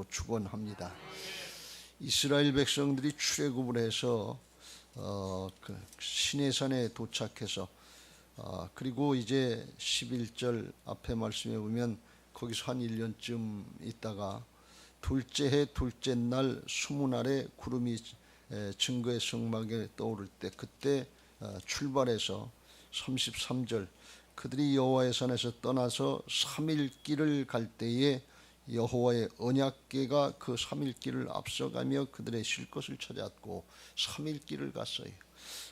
축원합니다. 이스라엘 백성들이 출애굽을 해서 시내산에 도착해서 그리고 이제 11절 앞에 말씀해 보면 거기서 한 1년쯤 있다가 둘째 해 둘째 날 수문날에 구름이 증거의 성막에 떠오를 때 그때 출발해서 33절 그들이 여호와의 산에서 떠나서 3일 길을 갈 때에 여호와의 언약궤가 그 3일 길을 앞서가며 그들의 쉴 것을 찾았고 3일 길을 갔어요.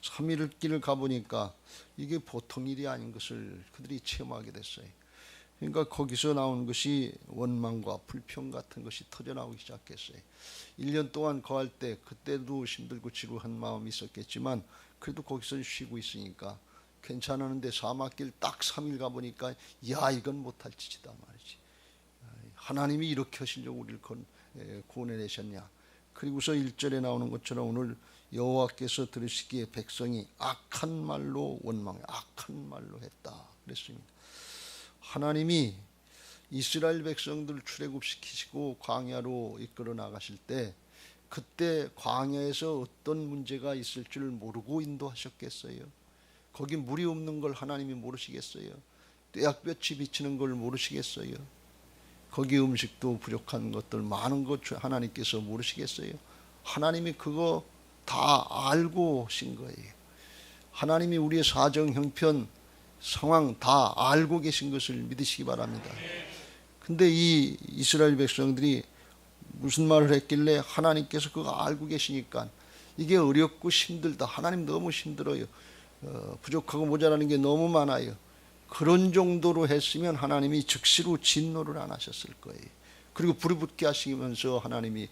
3일 길을 가보니까 이게 보통 일이 아닌 것을 그들이 체험하게 됐어요. 그러니까 거기서 나온 것이 원망과 불평 같은 것이 터져나오기 시작했어요. 1년 동안 거할 때 그때도 힘들고 지루한 마음이 있었겠지만 그래도 거기서 쉬고 있으니까 괜찮았는데 사막길 딱 3일 가보니까 야 이건 못할 짓이다 말이지. 하나님이 이렇게 하시려고 우리를 구원해내셨냐. 그리고서 1절에 나오는 것처럼 오늘 여호와께서 들으시기에 백성이 악한 말로 원망해 악한 말로 했다 그랬습니다. 하나님이 이스라엘 백성들을 출애굽시키시고 광야로 이끌어 나가실 때 그때 광야에서 어떤 문제가 있을 줄 모르고 인도하셨겠어요? 거기 물이 없는 걸 하나님이 모르시겠어요? 떼약볕이 비치는 걸 모르시겠어요? 거기 음식도 부족한 것들 많은 것 하나님께서 모르시겠어요? 하나님이 그거 다 알고 오신 거예요. 하나님이 우리의 사정 형편 상황 다 알고 계신 것을 믿으시기 바랍니다. 근데 이 이스라엘 백성들이 무슨 말을 했길래 하나님께서 그거 알고 계시니까 이게 어렵고 힘들다. 하나님 너무 힘들어요. 부족하고 모자라는 게 너무 많아요. 그런 정도로 했으면 하나님이 즉시로 진노를 안 하셨을 거예요. 그리고 불이 붙게 하시면서 하나님이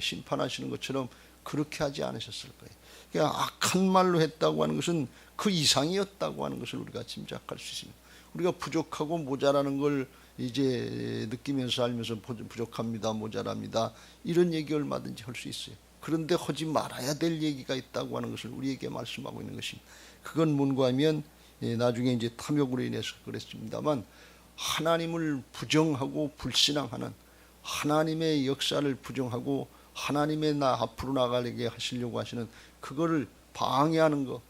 심판하시는 것처럼 그렇게 하지 않으셨을 거예요. 그러니까 악한 말로 했다고 하는 것은 그 이상이었다고 하는 것을 우리가 짐작할 수 있습니다. 우리가 부족하고 모자라는 걸 이제 느끼면서 알면서 부족합니다, 모자랍니다 이런 얘기 얼마든지 할 수 있어요. 그런데 하지 말아야 될 얘기가 있다고 하는 것을 우리에게 말씀하고 있는 것입니다. 그건 뭔가 하면 나중에 이제 탐욕으로 인해서 그랬습니다만 하나님을 부정하고 불신앙하는 하나님의 역사를 부정하고 하나님의 앞으로 나가게 하시려고 하시는 그거를 방해하는 거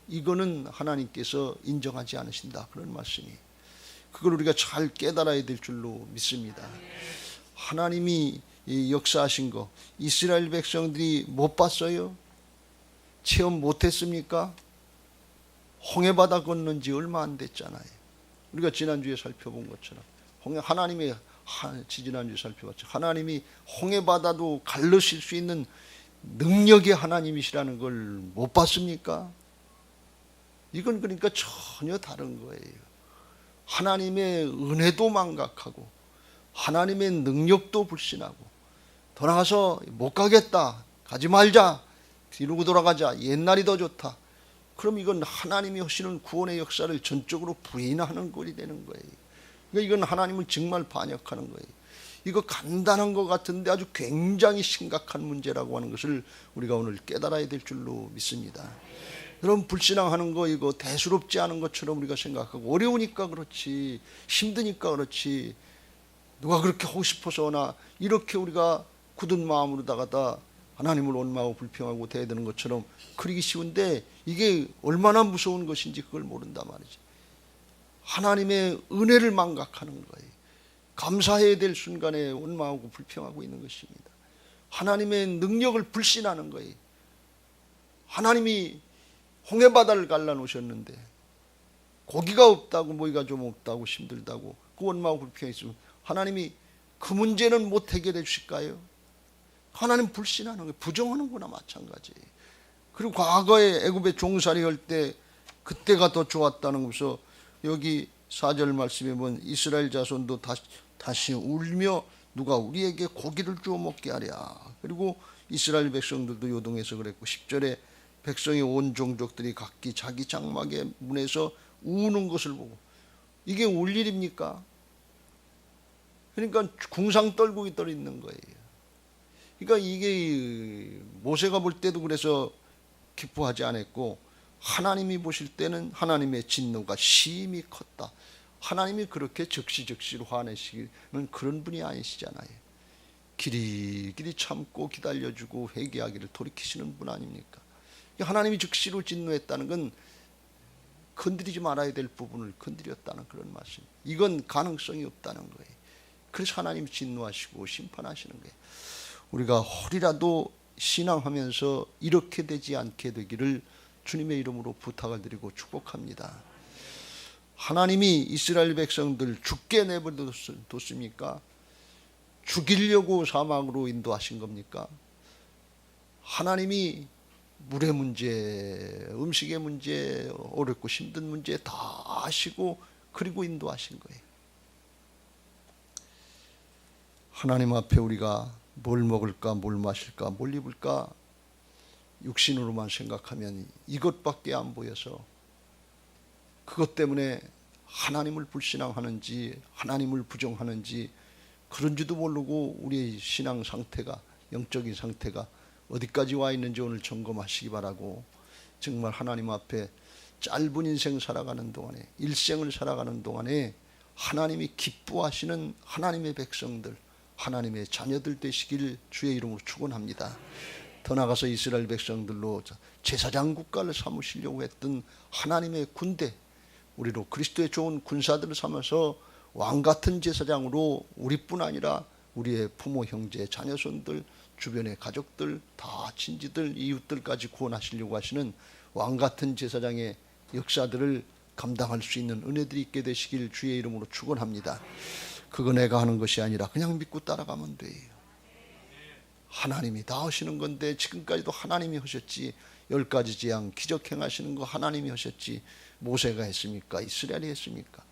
이거는 하나님께서 인정하지 않으신다 그런 말씀이 그걸 우리가 잘 깨달아야 될 줄로 믿습니다. 하나님이 역사하신 거 이스라엘 백성들이 못 봤어요? 체험 못했습니까? 홍해바다 건넌 지 얼마 안 됐잖아요. 우리가 지난주에 살펴본 것처럼 하나님의 지난주에 살펴봤죠. 하나님이 홍해바다도 갈르실 수 있는 능력의 하나님이시라는 걸 못 봤습니까? 이건 그러니까 전혀 다른 거예요. 하나님의 은혜도 망각하고 하나님의 능력도 불신하고 더 나가서 못 가겠다 가지 말자 뒤로 돌아가자 옛날이 더 좋다 그럼 이건 하나님이 하시는 구원의 역사를 전적으로 부인하는 꼴이 되는 거예요. 그러니까 이건 하나님을 정말 반역하는 거예요. 이거 간단한 것 같은데 아주 굉장히 심각한 문제라고 하는 것을 우리가 오늘 깨달아야 될 줄로 믿습니다. 여러분 불신앙하는 거 이거 대수롭지 않은 것처럼 우리가 생각하고 어려우니까 그렇지 힘드니까 그렇지 누가 그렇게 하고 싶어서나 이렇게 우리가 굳은 마음으로다가 하나님을 원망하고 불평하고 대드는 것처럼 그러기 쉬운데 이게 얼마나 무서운 것인지 그걸 모른단 말이지. 하나님의 은혜를 망각하는 거예요. 감사해야 될 순간에 원망하고 불평하고 있는 것입니다. 하나님의 능력을 불신하는 거예요. 하나님이 홍해바다를 갈라놓으셨는데 고기가 없다고 모기가 좀 없다고 힘들다고 그 원망하고 불평했으면 하나님이 그 문제는 못 해결해 주실까요? 하나님 불신하는 거예요. 부정하는 거나 마찬가지예요. 그리고 과거에 애굽에 종살이 할 때 그때가 더 좋았다는 것을 여기 4절 말씀에 보면 이스라엘 자손도 다시 울며 누가 우리에게 고기를 주어 먹게 하랴. 그리고 이스라엘 백성들도 요동해서 그랬고 10절에 백성의 온 종족들이 각기 자기 장막의 문에서 우는 것을 보고 이게 울 일입니까? 그러니까 궁상 떨고 있는 거예요. 그러니까 이게 모세가 볼 때도 그래서 기뻐하지 않았고 하나님이 보실 때는 하나님의 진노가 심히 컸다. 하나님이 그렇게 적시적시로 화내시는 그런 분이 아니시잖아요. 길이길이 참고 기다려주고 회개하기를 돌이키시는 분 아닙니까? 하나님이 즉시로 진노했다는 건 건드리지 말아야 될 부분을 건드렸다는 그런 말씀. 이건 가능성이 없다는 거예요. 그래서 하나님 진노하시고 심판하시는 거예요. 우리가 혹이라도 신앙하면서 이렇게 되지 않게 되기를 주님의 이름으로 부탁을 드리고 축복합니다. 하나님이 이스라엘 백성들 죽게 내버려뒀습니까? 죽이려고 사막으로 인도하신 겁니까? 하나님이 물의 문제, 음식의 문제, 어렵고 힘든 문제 다 아시고 그리고 인도하신 거예요. 하나님 앞에 우리가 뭘 먹을까, 뭘 마실까, 뭘 입을까 육신으로만 생각하면 이것밖에 안 보여서 그것 때문에 하나님을 불신앙하는지 하나님을 부정하는지 그런지도 모르고 우리의 신앙 상태가, 영적인 상태가 어디까지 와 있는지 오늘 점검하시기 바라고, 정말 하나님 앞에 짧은 인생 살아가는 동안에, 일생을 살아가는 동안에 하나님이 기뻐하시는 하나님의 백성들, 하나님의 자녀들 되시길 주의 이름으로 축원합니다. 더 나아가서 이스라엘 백성들로 제사장 국가를 삼으시려고 했던 하나님의 군대, 우리로 그리스도의 좋은 군사들을 삼아서 왕같은 제사장으로 우리뿐 아니라 우리의 부모, 형제, 자녀손들, 주변의 가족들, 다 친지들, 이웃들까지 구원하시려고 하시는 왕같은 제사장의 역사들을 감당할 수 있는 은혜들이 있게 되시길 주의 이름으로 축원합니다. 그거 내가 하는 것이 아니라 그냥 믿고 따라가면 돼요. 하나님이 다 하시는 건데 지금까지도 하나님이 하셨지. 10가지 재앙 기적 행하시는 거 하나님이 하셨지. 모세가 했습니까? 이스라엘이 했습니까?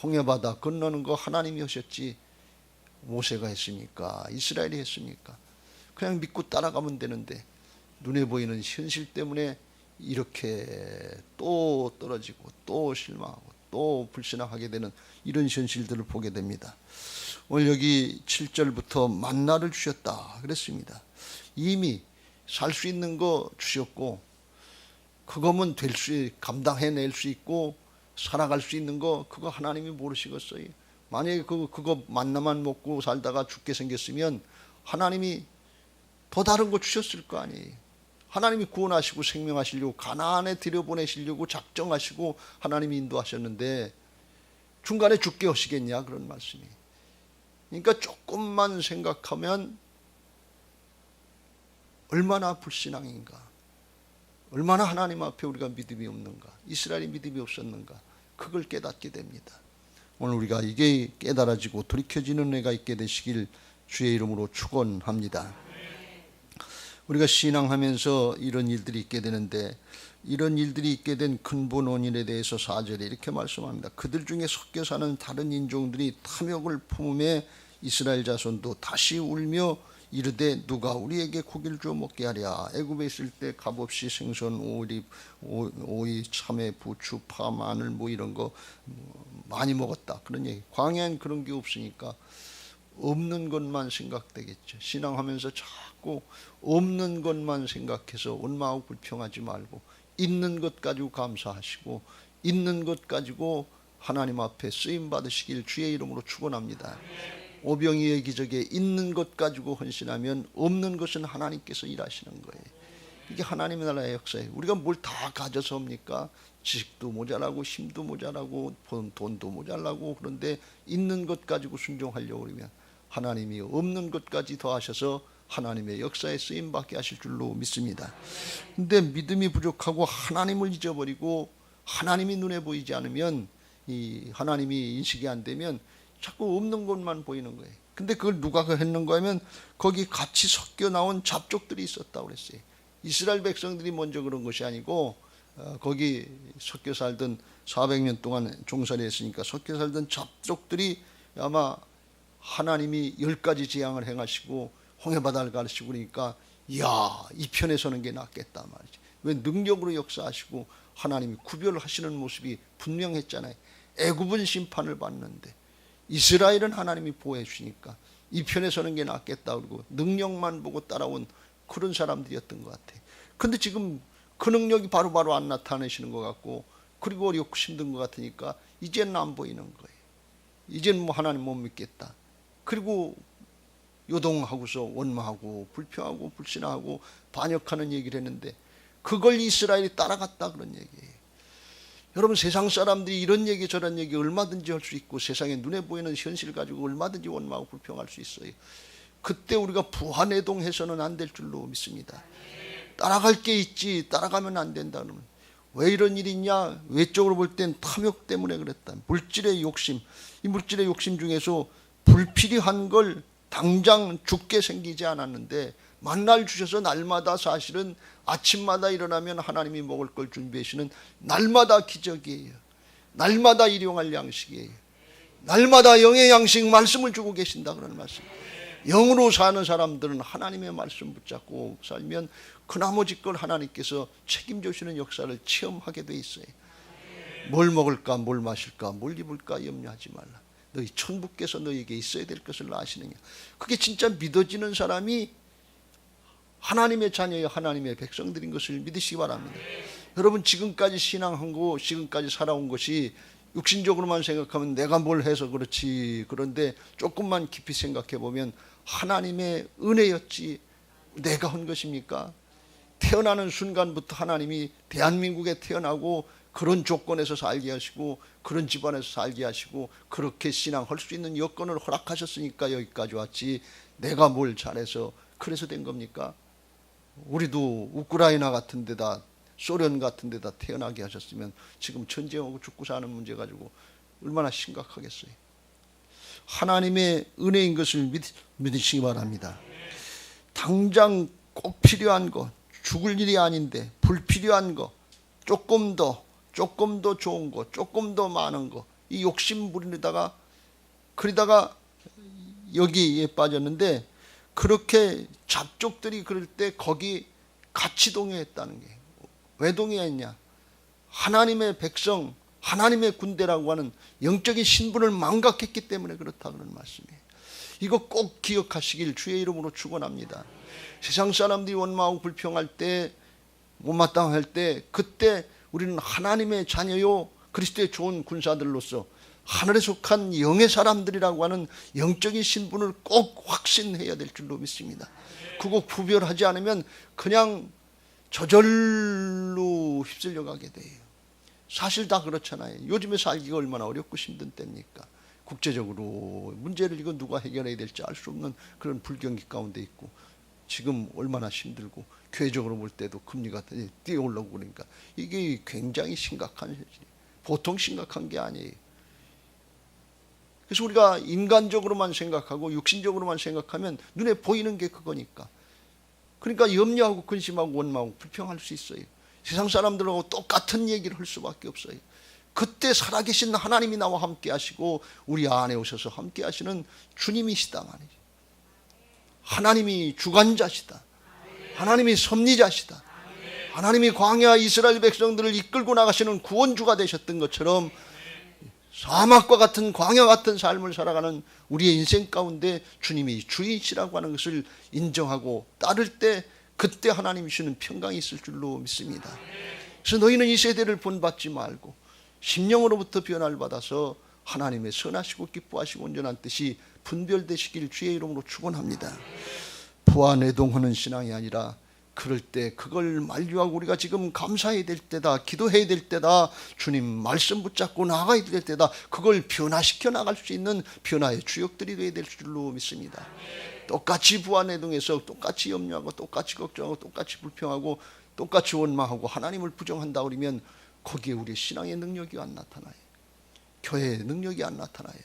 홍해바다 건너는 거 하나님이 하셨지. 모세가 했습니까? 이스라엘이 했습니까? 그냥 믿고 따라가면 되는데 눈에 보이는 현실 때문에 이렇게 또 떨어지고 또 실망하고 또 불신앙하게 되는 이런 현실들을 보게 됩니다. 오늘 여기 7절부터 만나를 주셨다 그랬습니다. 이미 살 수 있는 거 주셨고 그거면 감당해낼 수 있고 살아갈 수 있는 거 그거 하나님이 모르시겠어요. 만약에 그거 만나만 먹고 살다가 죽게 생겼으면 하나님이 더 다른 거 주셨을 거 아니에요. 하나님이 구원하시고 생명하시려고 가나안에 들여보내시려고 작정하시고 하나님이 인도하셨는데 중간에 죽게 하시겠냐 그런 말씀이. 그러니까 조금만 생각하면 얼마나 불신앙인가, 얼마나 하나님 앞에 우리가 믿음이 없는가, 이스라엘이 믿음이 없었는가, 그걸 깨닫게 됩니다. 오늘 우리가 이게 깨달아지고 돌이켜지는 은혜가 있게 되시길 주의 이름으로 축원합니다. 우리가 신앙하면서 이런 일들이 있게 되는데 이런 일들이 있게 된 근본 원인에 대해서 4절에 이렇게 말씀합니다. 그들 중에 섞여 사는 다른 인종들이 탐욕을 품음에 이스라엘 자손도 다시 울며 이르되 누가 우리에게 고기를 주어 먹게 하랴. 애굽에 있을 때 값없이 생선, 오이, 참외, 부추, 파, 마늘 뭐 이런 거 많이 먹었다 그런 얘기. 광야엔 그런 게 없으니까 없는 것만 생각되겠죠. 신앙하면서 자꾸 없는 것만 생각해서 원망하고 불평하지 말고 있는 것 가지고 감사하시고 있는 것 가지고 하나님 앞에 쓰임 받으시길 주의 이름으로 축원합니다. 오병이의 기적에 있는 것 가지고 헌신하면 없는 것은 하나님께서 일하시는 거예요. 이게 하나님의 나라의 역사예요. 우리가 뭘 다 가져서 합니까? 지식도 모자라고 힘도 모자라고 돈도 모자라고. 그런데 있는 것 가지고 순종하려고 그러면 하나님이 없는 것까지 더하셔서 하나님의 역사에 쓰임받게 하실 줄로 믿습니다. 근데 믿음이 부족하고 하나님을 잊어버리고 하나님이 눈에 보이지 않으면, 이 하나님이 인식이 안 되면 자꾸 없는 것만 보이는 거예요. 근데 그걸 누가 했는가 하면 거기 같이 섞여 나온 잡족들이 있었다고 그랬어요. 이스라엘 백성들이 먼저 그런 것이 아니고 거기 섞여 살던 400년 동안 종살이 했으니까 섞여 살던 잡족들이 아마 하나님이 10가지 재앙을 행하시고 홍해바다를 가르치고 그러니까 이야, 이 편에 서는 게 낫겠다 말이지. 왜? 능력으로 역사하시고 하나님이 구별하시는 모습이 분명했잖아요. 애굽은 심판을 받는데 이스라엘은 하나님이 보호해 주시니까 이 편에 서는 게 낫겠다 그러고 능력만 보고 따라온 그런 사람들이었던 것 같아요. 근데 지금 그 능력이 바로바로 안 나타내시는 것 같고 그리고 어렵고 힘든 것 같으니까 이제는 안 보이는 거예요. 이제는 뭐 하나님 못 믿겠다. 그리고 요동하고서 원망하고 불평하고 불신하고 반역하는 얘기를 했는데 그걸 이스라엘이 따라갔다 그런 얘기예요. 여러분, 세상 사람들이 이런 얘기 저런 얘기 얼마든지 할 수 있고 세상에 눈에 보이는 현실 가지고 얼마든지 원망하고 불평할 수 있어요. 그때 우리가 부안해동해서는 안 될 줄로 믿습니다. 따라갈 게 있지 따라가면 안 된다 그러면 왜 이런 일이 있냐? 외적으로 볼 땐 탐욕 때문에 그랬다. 물질의 욕심, 이 물질의 욕심 중에서 불필요한 걸 당장 죽게 생기지 않았는데 만날 주셔서 날마다 사실은 아침마다 일어나면 하나님이 먹을 걸 준비하시는 날마다 기적이에요. 날마다 일용할 양식이에요. 날마다 영의 양식 말씀을 주고 계신다 그런 말씀. 영으로 사는 사람들은 하나님의 말씀 붙잡고 살면 그 나머지 걸 하나님께서 책임져 주시는 역사를 체험하게 돼 있어요. 뭘 먹을까 뭘 마실까 뭘 입을까 염려하지 말라. 너희 천부께서 너희에게 있어야 될 것을 아시느냐. 그게 진짜 믿어지는 사람이 하나님의 자녀여 하나님의 백성들인 것을 믿으시기 바랍니다. 여러분, 지금까지 신앙하고 지금까지 살아온 것이 육신적으로만 생각하면 내가 뭘 해서 그렇지, 그런데 조금만 깊이 생각해 보면 하나님의 은혜였지 내가 한 것입니까? 태어나는 순간부터 하나님이 대한민국에 태어나고 그런 조건에서 살게 하시고 그런 집안에서 살게 하시고 그렇게 신앙할 수 있는 여건을 허락하셨으니까 여기까지 왔지 내가 뭘 잘해서 그래서 된 겁니까? 우리도 우크라이나 같은 데다 소련 같은 데다 태어나게 하셨으면 지금 전쟁하고 죽고 사는 문제 가지고 얼마나 심각하겠어요. 하나님의 은혜인 것을 믿으시기 바랍니다. 당장 꼭 필요한 거, 죽을 일이 아닌데 불필요한 거, 조금 더 좋은 거, 조금 더 많은 거, 이 욕심 부리다가 그러다가 여기에 빠졌는데, 그렇게 잡족들이 그럴 때 거기 같이 동요했다는 게 왜 동요했냐? 하나님의 백성, 하나님의 군대라고 하는 영적인 신분을 망각했기 때문에 그렇다 그런 말씀이에요. 이거 꼭 기억하시길 주의 이름으로 축원합니다. 세상 사람들이 원망하고 불평할 때, 못마땅할 때, 그때 우리는 하나님의 자녀요 그리스도의 좋은 군사들로서 하늘에 속한 영의 사람들이라고 하는 영적인 신분을 꼭 확신해야 될 줄로 믿습니다. 그거 구별하지 않으면 그냥 저절로 휩쓸려 가게 돼요. 사실 다 그렇잖아요. 요즘에 살기가 얼마나 어렵고 힘든 때입니까? 국제적으로 문제를 이거 누가 해결해야 될지 알 수 없는 그런 불경기 가운데 있고, 지금 얼마나 힘들고 교회적으로 볼 때도 금리가 뛰어올라오고 그러니까 이게 굉장히 심각한 현실이에요. 보통 심각한 게 아니에요. 그래서 우리가 인간적으로만 생각하고 육신적으로만 생각하면 눈에 보이는 게 그거니까. 그러니까 염려하고 근심하고 원망하고 불평할 수 있어요. 세상 사람들하고 똑같은 얘기를 할 수밖에 없어요. 그때 살아계신 하나님이 나와 함께 하시고 우리 안에 오셔서 함께 하시는 주님이시다 말이죠. 하나님이 주관자시다. 하나님이 섭리자시다. 하나님이 광야 이스라엘 백성들을 이끌고 나가시는 구원주가 되셨던 것처럼 사막과 같은 광야 같은 삶을 살아가는 우리의 인생 가운데 주님이 주인이시라고 하는 것을 인정하고 따를 때 그때 하나님이 주시는 평강이 있을 줄로 믿습니다. 그래서 너희는 이 세대를 본받지 말고 심령으로부터 변화를 받아서 하나님의 선하시고 기뻐하시고 온전한 뜻이 분별되시길 주의 이름으로 축원합니다. 부안해동하는 신앙이 아니라 그럴 때 그걸 만류하고 우리가 지금 감사해야 될 때다, 기도해야 될 때다, 주님 말씀 붙잡고 나아가야 될 때다, 그걸 변화시켜 나갈 수 있는 변화의 주역들이 되어야 될 줄로 믿습니다. 똑같이 부안해동해서 똑같이 염려하고 똑같이 걱정하고 똑같이 불평하고 똑같이 원망하고 하나님을 부정한다 그러면 거기에 우리의 신앙의 능력이 안 나타나요. 교회의 능력이 안 나타나요.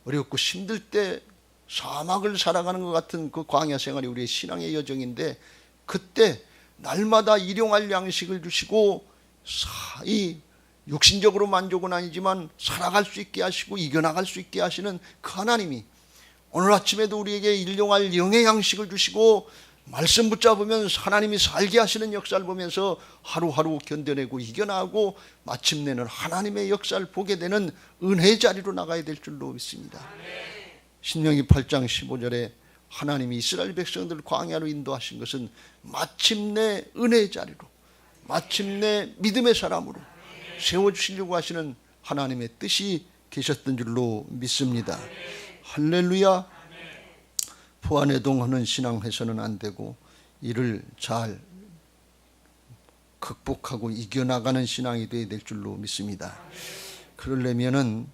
어렵고 힘들 때 사막을 살아가는 것 같은 그 광야 생활이 우리의 신앙의 여정인데, 그때 날마다 일용할 양식을 주시고 이 육신적으로 만족은 아니지만 살아갈 수 있게 하시고 이겨나갈 수 있게 하시는 그 하나님이 오늘 아침에도 우리에게 일용할 영의 양식을 주시고 말씀 붙잡으면 하나님이 살게 하시는 역사를 보면서 하루하루 견뎌내고 이겨나가고 마침내는 하나님의 역사를 보게 되는 은혜의 자리로 나가야 될 줄로 믿습니다. 신명기 8장 15절에 하나님이 이스라엘 백성들을 광야로 인도하신 것은 마침내 은혜의 자리로, 마침내 믿음의 사람으로 세워주시려고 하시는 하나님의 뜻이 계셨던 줄로 믿습니다. 할렐루야. 부안해동하는 신앙 해서는 안 되고 이를 잘 극복하고 이겨나가는 신앙이 되어야 될 줄로 믿습니다. 그러려면은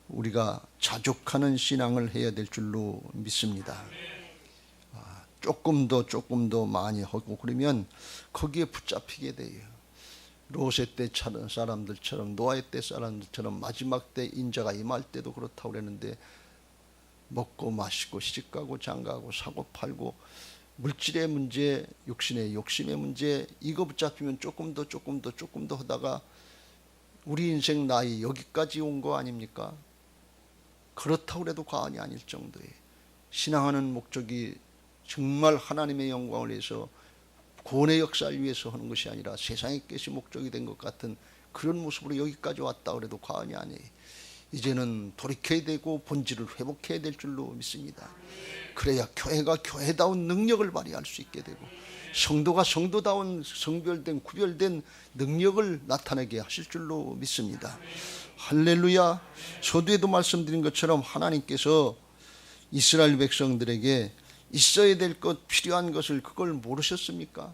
우리가 자족하는 신앙을 해야 될 줄로 믿습니다. 조금 더 많이 하고 그러면 거기에 붙잡히게 돼요. 롯의 때 사람들처럼, 노아의 때 사람들처럼 마지막 때 인자가 임할 때도 그렇다고 그랬는데, 먹고 마시고 시집가고 장가가고 사고 팔고 물질의 문제, 육신의 욕심의 문제, 이거 붙잡히면 조금 더 하다가 우리 인생 나이 여기까지 온 거 아닙니까? 그렇다고 해도 과언이 아닐 정도에 신앙하는 목적이 정말 하나님의 영광을 위해서, 구원의 역사를 위해서 하는 것이 아니라 세상의 것이 목적이 된 것 같은 그런 모습으로 여기까지 왔다 그래도 과언이 아니에요. 이제는 돌이켜야 되고 본질을 회복해야 될 줄로 믿습니다. 그래야 교회가 교회다운 능력을 발휘할 수 있게 되고, 성도가 성도다운 성별된 구별된 능력을 나타내게 하실 줄로 믿습니다. 할렐루야. 서두에도 말씀드린 것처럼 하나님께서 이스라엘 백성들에게 있어야 될 것, 필요한 것을 그걸 모르셨습니까?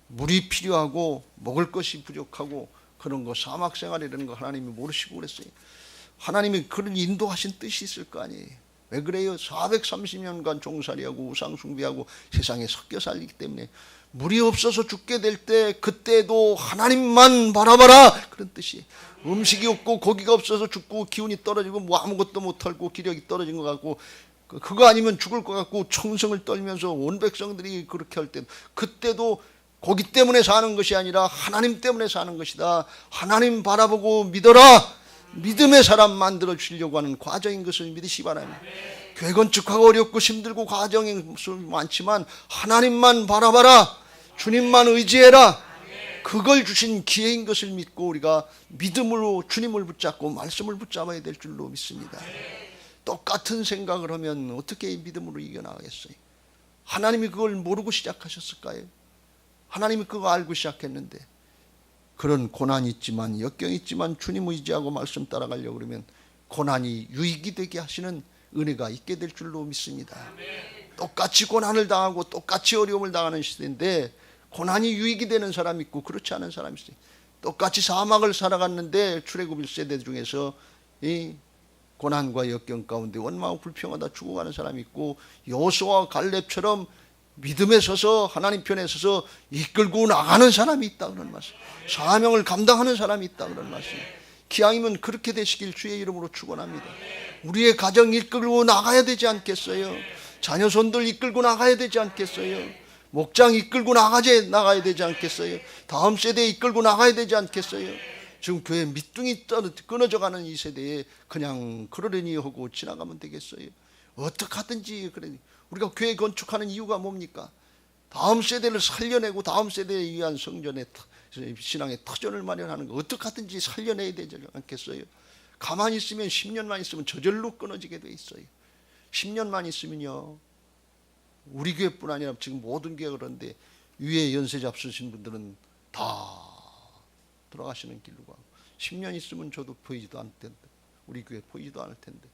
물이 필요하고 먹을 것이 부족하고 그런 거, 사막 생활이라는 거 하나님이 모르시고 그랬어요. 하나님이 그런 인도하신 뜻이 있을 거 아니에요. 왜 그래요? 430년간 종살이하고 우상 숭배하고 세상에 섞여 살기 때문에 물이 없어서 죽게 될 때 그때도 하나님만 바라봐라, 그런 뜻이. 음식이 없고 고기가 없어서 죽고 기운이 떨어지고 뭐 아무것도 못하고 기력이 떨어진 것 같고 그거 아니면 죽을 것 같고 청성을 떨면서 온 백성들이 그렇게 할 때, 그때도 고기 때문에 사는 것이 아니라 하나님 때문에 사는 것이다. 하나님 바라보고 믿어라. 믿음의 사람 만들어 주려고 하는 과정인 것을 믿으시기 바랍니다. 교회 건축하고 어렵고 힘들고 과정이 많지만 하나님만 바라봐라. 주님만 의지해라. 그걸 주신 기회인 것을 믿고 우리가 믿음으로 주님을 붙잡고 말씀을 붙잡아야 될 줄로 믿습니다. 똑같은 생각을 하면 어떻게 믿음으로 이겨나가겠어요? 하나님이 그걸 모르고 시작하셨을까요? 하나님이 그거 알고 시작했는데, 그런 고난이 있지만 역경이 있지만 주님 의지하고 말씀 따라가려고 그러면 고난이 유익이 되게 하시는 은혜가 있게 될 줄로 믿습니다. 똑같이 고난을 당하고 똑같이 어려움을 당하는 시대인데 고난이 유익이 되는 사람이 있고 그렇지 않은 사람이 있어요. 똑같이 사막을 살아갔는데 출애굽 1세대 중에서 이 고난과 역경 가운데 원망하고 불평하다 죽어가는 사람이 있고, 여호수아와 갈렙처럼 믿음에 서서 하나님 편에 서서 이끌고 나가는 사람이 있다 그런 말씀. 사명을 감당하는 사람이 있다 그런 말씀. 기왕이면 그렇게 되시길 주의 이름으로 축원합니다. 우리의 가정 이끌고 나가야 되지 않겠어요? 자녀손들 이끌고 나가야 되지 않겠어요? 목장 이끌고 나가야 되지 않겠어요? 다음 세대 이끌고 나가야 되지 않겠어요? 지금 교회 밑둥이 끊어져가는 이 세대에 그냥 그러려니 하고 지나가면 되겠어요? 어떻게 하든지. 그래, 우리가 교회 건축하는 이유가 뭡니까? 다음 세대를 살려내고 다음 세대에 의한 성전의 신앙의 터전을 마련하는 거, 어떻게 하든지 살려내야 되지 않겠어요? 가만히 있으면 10년만 있으면 저절로 끊어지게 돼 있어요. 10년만 있으면요, 우리 교회뿐 아니라 지금 모든 교회가 그런데 위에 연세 잡수신 분들은 다 돌아가시는 길로 가고, 10년 있으면 저도 보이지도 않을 텐데, 우리 교회 보이지도 않을 텐데,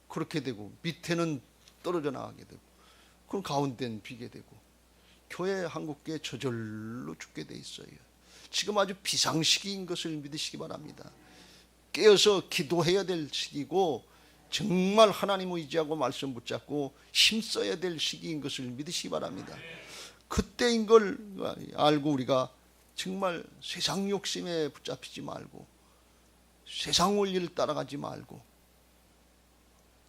그렇게 되고 밑에는 떨어져 나가게 되고, 그럼 가운데는 비게 되고, 교회 한국교회 저절로 죽게 돼 있어요. 지금 아주 비상시기인 것을 믿으시기 바랍니다. 깨어서 기도해야 될 시기고 정말 하나님 의지하고 말씀 붙잡고 힘써야 될 시기인 것을 믿으시기 바랍니다. 그때인 걸 알고 우리가 정말 세상 욕심에 붙잡히지 말고 세상 원리를 따라가지 말고,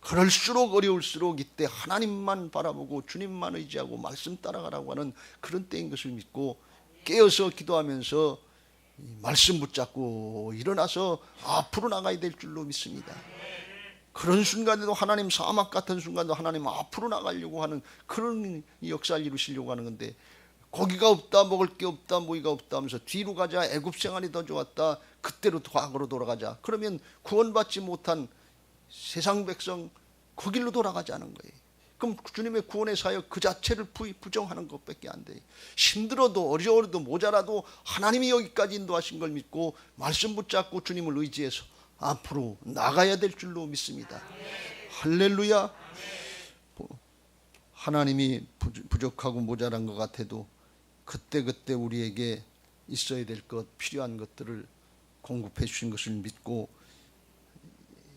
그럴수록 어려울수록 이때 하나님만 바라보고 주님만 의지하고 말씀 따라가라고 하는 그런 때인 것을 믿고 깨어서 기도하면서 말씀 붙잡고 일어나서 앞으로 나가야 될 줄로 믿습니다. 그런 순간에도 하나님, 사막 같은 순간도 하나님 앞으로 나가려고 하는 그런 역사를 이루시려고 하는 건데, 고기가 없다, 먹을 게 없다, 모이가 없다 하면서 뒤로 가자, 애굽 생활이 더 좋았다, 그때로 과거로 돌아가자. 그러면 구원받지 못한 세상 백성 그 길로 돌아가자는 거예요. 그럼 주님의 구원의 사역 그 자체를 부정하는 것밖에 안 돼요. 힘들어도 어려워도 모자라도 하나님이 여기까지 인도하신 걸 믿고 말씀 붙잡고 주님을 의지해서 앞으로 나가야 될 줄로 믿습니다. 할렐루야. 하나님이 부족하고 모자란 것 같아도 그때그때 우리에게 있어야 될 것, 필요한 것들을 공급해 주신 것을 믿고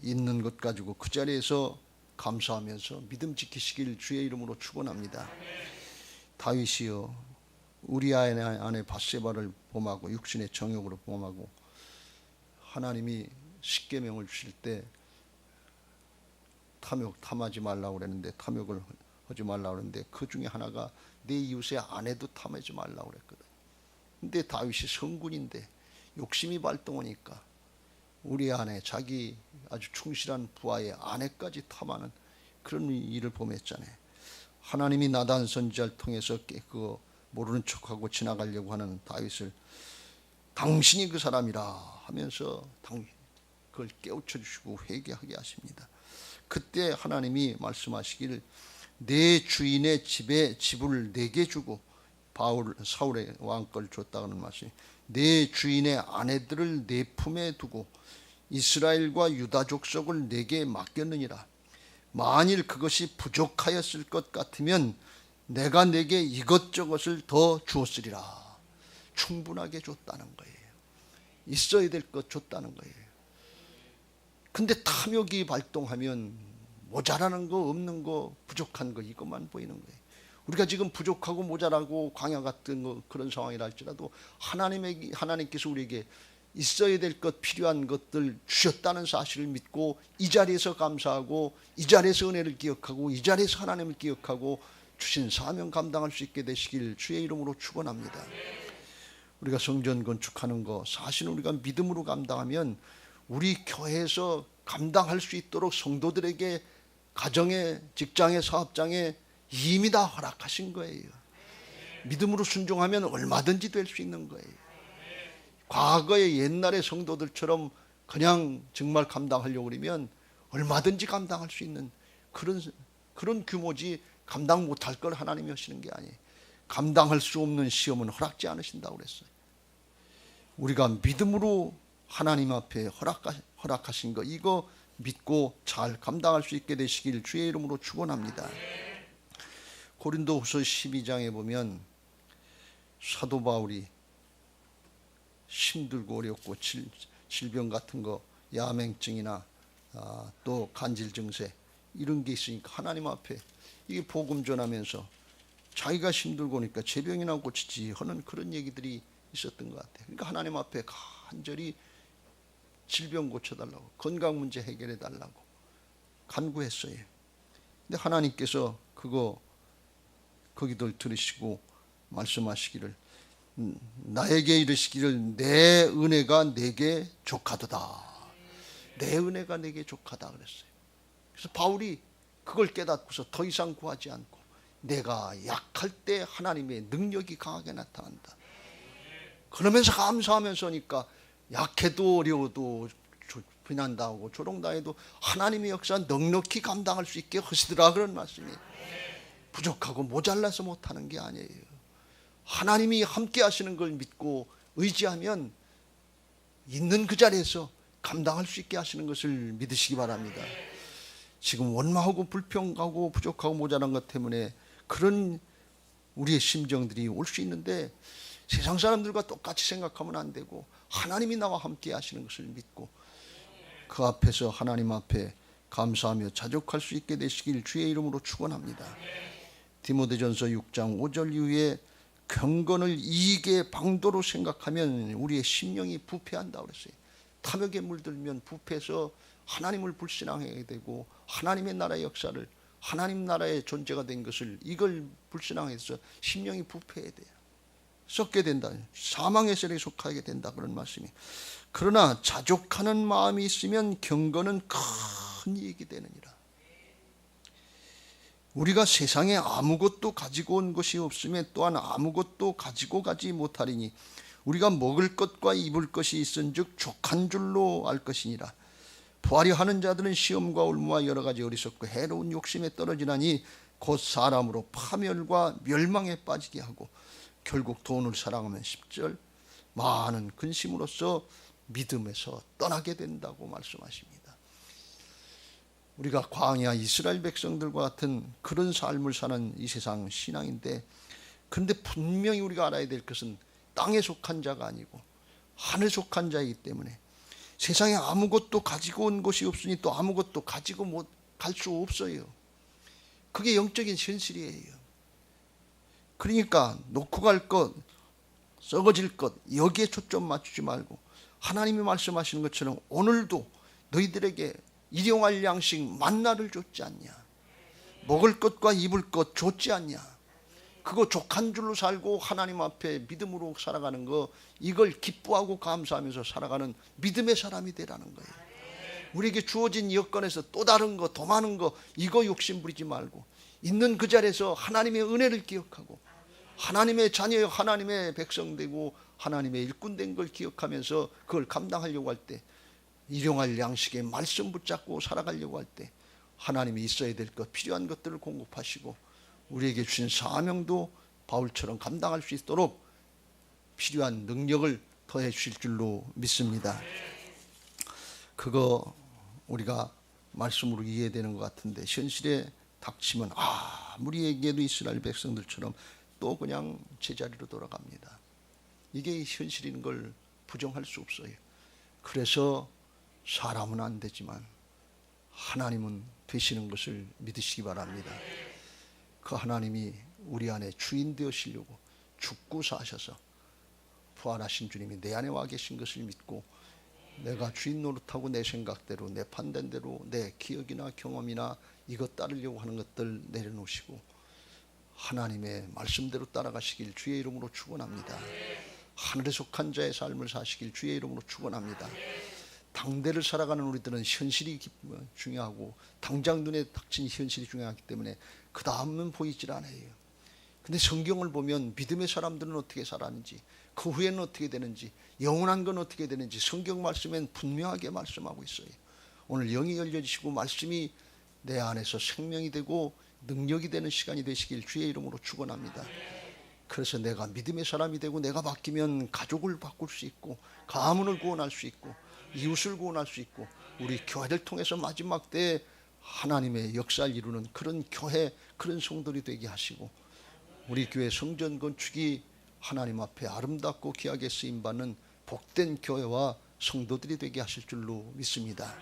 있는 것 가지고 그 자리에서 감사하면서 믿음 지키시길 주의 이름으로 축원합니다. 다윗이여, 우리아 안에 밧세바를 범하고 육신의 정욕으로 범하고 하나님이 십계명을 주실 때 탐하지 말라고 그랬는데, 탐욕을 하지 말라고 그랬는데 그 중에 하나가 내 이웃의 아내도 탐하지 말라고 그랬거든. 근데 다윗이 성군인데 욕심이 발동하니까 우리 아내, 자기 아주 충실한 부하의 아내까지 탐하는 그런 일을 범했잖아요. 하나님이 나단 선지자를 통해서 그 모르는 척하고 지나가려고 하는 다윗을 당신이 그 사람이라 하면서 그걸 깨우쳐 주시고 회개하게 하십니다. 그때 하나님이 말씀하시기를 내 주인의 집을 내게 주고, 사울의 왕권을 줬다는 말씀이, 내 주인의 아내들을 내 품에 두고 이스라엘과 유다 족속을 내게 맡겼느니라. 만일 그것이 부족하였을 것 같으면 내가 내게 이것저것을 더 주었으리라. 충분하게 줬다는 거예요. 있어야 될 것 줬다는 거예요. 근데 탐욕이 발동하면 모자라는 거, 없는 거, 부족한 거, 이것만 보이는 거예요. 우리가 지금 부족하고 모자라고 광야 같은 그런 상황이라 할지라도 하나님께서 우리에게 있어야 될 것, 필요한 것들 주셨다는 사실을 믿고 이 자리에서 감사하고 이 자리에서 은혜를 기억하고 이 자리에서 하나님을 기억하고 주신 사명 감당할 수 있게 되시길 주의 이름으로 축원합니다. 우리가 성전 건축하는 거 사실은 우리가 믿음으로 감당하면 우리 교회에서 감당할 수 있도록 성도들에게 가정에, 직장에, 사업장에 이미 다 허락하신 거예요. 믿음으로 순종하면 얼마든지 될 수 있는 거예요. 과거의 옛날의 성도들처럼 그냥 정말 감당하려고 그러면 얼마든지 감당할 수 있는 그런 규모지, 감당 못할 걸 하나님이 하시는 게 아니에요. 감당할 수 없는 시험은 허락지 않으신다고 그랬어요. 우리가 믿음으로 하나님 앞에 허락하신 거, 이거 믿고 잘 감당할 수 있게 되시길 주의 이름으로 축원합니다. 고린도후서 12장에 보면 사도 바울이 힘들고 어렵고 질병 같은 거, 야맹증이나 또 간질 증세 이런 게 있으니까 하나님 앞에 이게 복음 전하면서 자기가 힘들고 오니까 제병이나 고치지 하는 그런 얘기들이 있었던 것 같아요. 그러니까 하나님 앞에 간절히 질병 고쳐달라고, 건강 문제 해결해 달라고 간구했어요. 근데 하나님께서 그 기도를 들으시고 말씀하시기를, 나에게 이르시기를 내 은혜가 내게 족하도다. 내 은혜가 내게 족하다 그랬어요. 그래서 바울이 그걸 깨닫고서 더 이상 구하지 않고 내가 약할 때 하나님의 능력이 강하게 나타난다. 그러면서 감사하면서니까 약해도 어려워도 비난당하고 조롱당해도 하나님의 역사 넉넉히 감당할 수 있게 하시더라, 그런 말씀이. 부족하고 모자라서 못하는 게 아니에요. 하나님이 함께 하시는 걸 믿고 의지하면 있는 그 자리에서 감당할 수 있게 하시는 것을 믿으시기 바랍니다. 지금 원망하고 불평하고 부족하고 모자란 것 때문에 그런 우리의 심정들이 올 수 있는데 세상 사람들과 똑같이 생각하면 안 되고 하나님이 나와 함께 하시는 것을 믿고 그 앞에서 하나님 앞에 감사하며 자족할 수 있게 되시길 주의 이름으로 축원합니다. 디모데전서 6장 5절 이후에 경건을 이익의 방도로 생각하면 우리의 심령이 부패한다고 그랬어요. 탐욕에 물들면 부패해서 하나님을 불신앙하게 되고 하나님의 나라의 역사를, 하나님 나라의 존재가 된 것을, 이걸 불신앙해서 심령이 부패해야 돼요. 썩게 된다. 사망의 세력에 속하게 된다, 그런 말씀이. 그러나 자족하는 마음이 있으면 경건은 큰 이익이 되느니라. 우리가 세상에 아무것도 가지고 온 것이 없으면 또한 아무것도 가지고 가지 못하리니 우리가 먹을 것과 입을 것이 있은즉 족한 줄로 알 것이니라. 부하려 하는 자들은 시험과 올무와 여러 가지 어리석고 해로운 욕심에 떨어지나니 곧 사람으로 파멸과 멸망에 빠지게 하고 결국 돈을 사랑하면 10절 많은 근심으로써 믿음에서 떠나게 된다고 말씀하십니다. 우리가 광야 이스라엘 백성들과 같은 그런 삶을 사는 이 세상 신앙인데, 그런데 분명히 우리가 알아야 될 것은 땅에 속한 자가 아니고 하늘에 속한 자이기 때문에 세상에 아무것도 가지고 온 것이 없으니 또 아무것도 가지고 못 갈 수 없어요. 그게 영적인 현실이에요. 그러니까 놓고 갈 것, 썩어질 것, 여기에 초점 맞추지 말고 하나님이 말씀하시는 것처럼 오늘도 너희들에게 일용할 양식 만나를 줬지 않냐, 먹을 것과 입을 것 줬지 않냐, 그거 족한 줄로 살고 하나님 앞에 믿음으로 살아가는 거, 이걸 기뻐하고 감사하면서 살아가는 믿음의 사람이 되라는 거예요. 우리에게 주어진 여건에서 또 다른 거, 더 많은 거, 이거 욕심 부리지 말고 있는 그 자리에서 하나님의 은혜를 기억하고 하나님의 자녀여 하나님의 백성 되고 하나님의 일꾼 된 걸 기억하면서 그걸 감당하려고 할 때, 일용할 양식의 말씀 붙잡고 살아가려고 할 때 하나님이 있어야 될 것, 필요한 것들을 공급하시고 우리에게 주신 사명도 바울처럼 감당할 수 있도록 필요한 능력을 더해 주실 줄로 믿습니다. 그거 우리가 말씀으로 이해되는 것 같은데 현실에 닥치면 아무리 얘기해도 이스라엘 백성들처럼 또 그냥 제자리로 돌아갑니다. 이게 현실인 걸 부정할 수 없어요. 그래서 사람은 안 되지만 하나님은 되시는 것을 믿으시기 바랍니다. 그 하나님이 우리 안에 주인 되시려고 죽고 사셔서 부활하신 주님이 내 안에 와 계신 것을 믿고 내가 주인 노릇하고 내 생각대로 내 판단대로 내 기억이나 경험이나 이것 따르려고 하는 것들 내려놓으시고 하나님의 말씀대로 따라가시길 주의 이름으로 축원합니다. 하늘에 속한 자의 삶을 사시길 주의 이름으로 축원합니다. 당대를 살아가는 우리들은 현실이 중요하고 당장 눈에 닥친 현실이 중요하기 때문에 그 다음은 보이질 않아요. 근데 성경을 보면 믿음의 사람들은 어떻게 살았는지, 그 후에는 어떻게 되는지, 영원한 건 어떻게 되는지 성경 말씀엔 분명하게 말씀하고 있어요. 오늘 영이 열려지시고 말씀이 내 안에서 생명이 되고 능력이 되는 시간이 되시길 주의 이름으로 축원합니다. 그래서 내가 믿음의 사람이 되고 내가 바뀌면 가족을 바꿀 수 있고 가문을 구원할 수 있고 이웃을 구원할 수 있고 우리 교회를 통해서 마지막 때에 하나님의 역사를 이루는 그런 교회, 그런 성도들이 되게 하시고 우리 교회 성전 건축이 하나님 앞에 아름답고 귀하게 쓰임받는 복된 교회와 성도들이 되게 하실 줄로 믿습니다.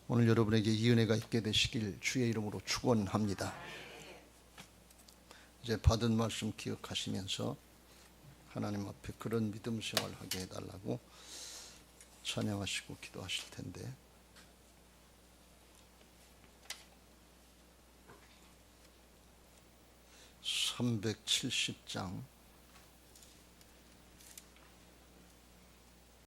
오늘 여러분에게 이 은혜가 있게 되시길 주의 이름으로 축원합니다. 이제 받은 말씀 기억하시면서 하나님 앞에 그런 믿음 생활하게 해달라고 찬양하시고 기도하실 텐데, 370장